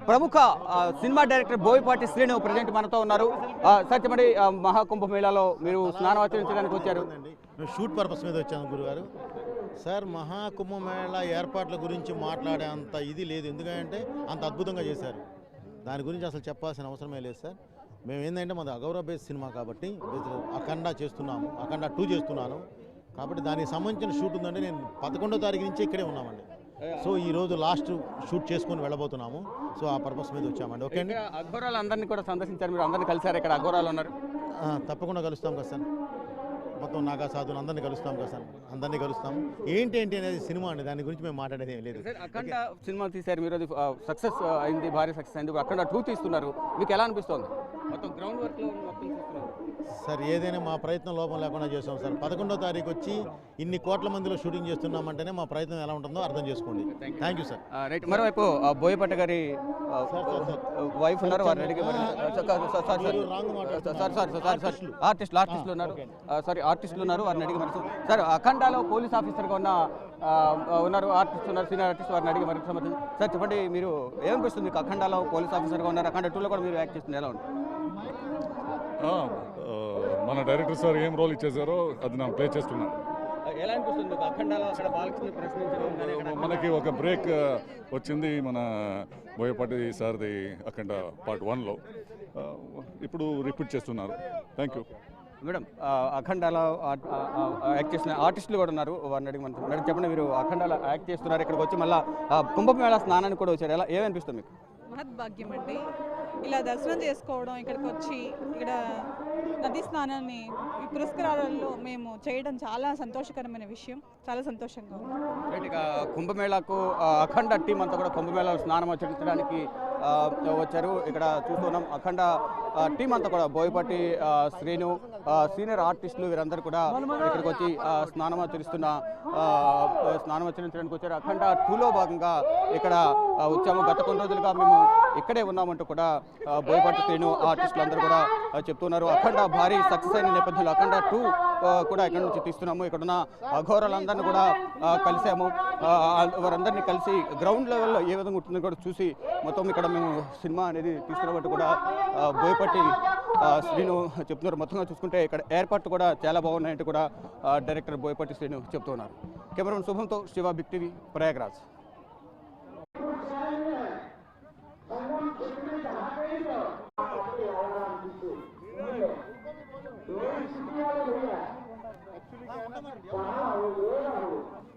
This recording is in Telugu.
ప్రముఖ cinema director Boyapati Srinu present మనతో ఉన్నారు. సార్ చెప్పండి, మహాకుంభమేళాలో మీరు స్నానమాచరించడానికి వచ్చారు. మేము షూట్ పర్పస్ మీద వచ్చాము గురుగారు. సార్, మహాకుంభమేళా ఏర్పాట్ల గురించి మాట్లాడే అంత ఇది లేదు, ఎందుకంటే అంత అద్భుతంగా చేశారు. దాని గురించి అసలు చెప్పాల్సిన అవసరమే లేదు సార్. మేము ఏంటంటే మాది అగౌరవ బేస్ సినిమా కాబట్టి అఖండ చేస్తున్నాము, అఖండ 2 చేస్తున్నాను కాబట్టి దానికి సంబంధించిన షూట్ ఉందండి. నేను 11వ తారీఖు నుంచి ఇక్కడే ఉన్నామండి. సో ఈరోజు లాస్ట్ షూట్ చేసుకొని వెళ్ళబోతున్నాము. సో ఆ పర్పస్ మీద వచ్చామండి. ఓకే అండి. అఘోరాలు అందరినీ కూడా సందర్శించారు, మీరు అందరినీ కలిసారు. ఇక్కడ అఘోరాలు ఉన్నారు. తప్పకుండా కలుస్తాం కదా సార్. మొత్తం నాగా సాధువులు అందరినీ కలుస్తాం కదా సార్. అందరినీ కలుస్తాం. ఏంటి అనేది సినిమా అండి, దాని గురించి మేము మాట్లాడేది ఏం లేదు. అఖండ సినిమా తీశారు మీరు, అది సక్సెస్ అయింది, భారీ సక్సెస్ అయింది. అఖండ 2 తీస్తున్నారు, మీకు ఎలా అనిపిస్తుంది? మొత్తం గ్రౌండ్ వర్క్లో మొత్తం సార్ ఏదైనా మా ప్రయత్నం లోపం లేకుండా చేస్తాం సార్. 11వ తారీఖు వచ్చి ఇన్ని కోట్ల మందిలో షూటింగ్ చేస్తున్నామంటేనే మా ప్రయత్నం ఎలా ఉంటుందో అర్థం చేసుకోండి. Thank you sir. రైట్. మరోవైపు బోయపాటి గారి వైఫ్ ఉన్నారు, వారు రెడీగా ఆర్టిస్టులు ఉన్నారు, వారిని అడిగి మరి సార్ అఖండాలో పోలీస్ ఆఫీసర్గా ఉన్నారు ఆర్టిస్ట్ ఉన్నారు, సీనియర్ ఆర్టిస్ట్, వారిని అడిగి మరికి సంబంధించి సార్ చెప్పండి, మీరు ఏమనిపిస్తుంది? మీకు అఖండాలో పోలీస్ ఆఫీసర్గా ఉన్నారు, అఖండ 2లో కూడా మీరు యాక్ట్ చేస్తుంది, ఎలా ఉంది? మన డైరెక్టర్ సార్ ఏం రోల్ ఇచ్చేసారో అది నేను ప్లే చేస్తున్నాను. ఎలా అనిపిస్తుంది అఖండాలో అక్కడ బాలకృష్ణ ప్రశ్నించడం? మనకి ఒక బ్రేక్ వచ్చింది మన బోయపాటి సార్ది అఖండ పార్ట్ 1లో. ఇప్పుడు రిపీట్ చేస్తున్నారు. Thank you madam. అఖండాలో యాక్ట్ చేసిన ఆర్టిస్టులు కూడా ఉన్నారు, వారిని అడిగి మనం మేడం చెప్పండి, మీరు అఖండాలో యాక్ట్ చేస్తున్నారు, ఇక్కడికి వచ్చి మళ్ళీ కుంభమేళా స్నానానికి కూడా వచ్చారు, ఎలా ఏమనిపిస్తుంది మీకు? మహద్భాగ్యం అండి, ఇలా దర్శనం చేసుకోవడం, ఇక్కడికి వచ్చి ఇక్కడ నదీ స్నానాన్ని ఈ పురస్కారాలలో మేము చేయడం చాలా సంతోషకరమైన విషయం, చాలా సంతోషంగా ఉంది. ఇక కుంభమేళాకు అఖండ టీం అంతా కూడా కుంభమేళా స్నానం ఆచరించడానికి వచ్చారు. ఇక్కడ చూస్తున్నాం అఖండ టీం అంతా కూడా బోయపాటి శ్రీను, సీనియర్ ఆర్టిస్టులు, వీరందరూ కూడా ఇక్కడికి వచ్చి స్నానం ఆచరించడానికి వచ్చారు. అఖండ 2లో భాగంగా ఇక్కడ వచ్చాము. గత కొన్ని రోజులుగా మేము ఇక్కడే ఉన్నామంటూ కూడా బోయపాటి శ్రీను ఆర్టిస్టులు అందరూ కూడా చెప్తున్నారు. అఖండ భారీ సక్సెస్ అయిన నేపథ్యంలో అఖండ 2 కూడా ఇక్కడ నుంచి తీస్తున్నాము. ఇక్కడున్న అఘోరాలందరినీ కూడా కలిసాము. వారందరినీ కలిసి గ్రౌండ్ లెవెల్లో ఏ విధంగా ఉంటుందో కూడా చూసి మొత్తం ఇక్కడ మేము సినిమా అనేది తీస్తున్నట్టు కూడా బోయపాటి శ్రీను చెప్తున్నారు. మొత్తంగా చూసుకుంటే ఇక్కడ ఏర్పాట్లు కూడా చాలా బాగున్నాయంటూ కూడా డైరెక్టర్ బోయపాటి శ్రీను చెప్తున్నారు. కెమెరామెన్ శుభంతో శివ, బిగ్ టీవీ, ప్రయాగ్రాజ్.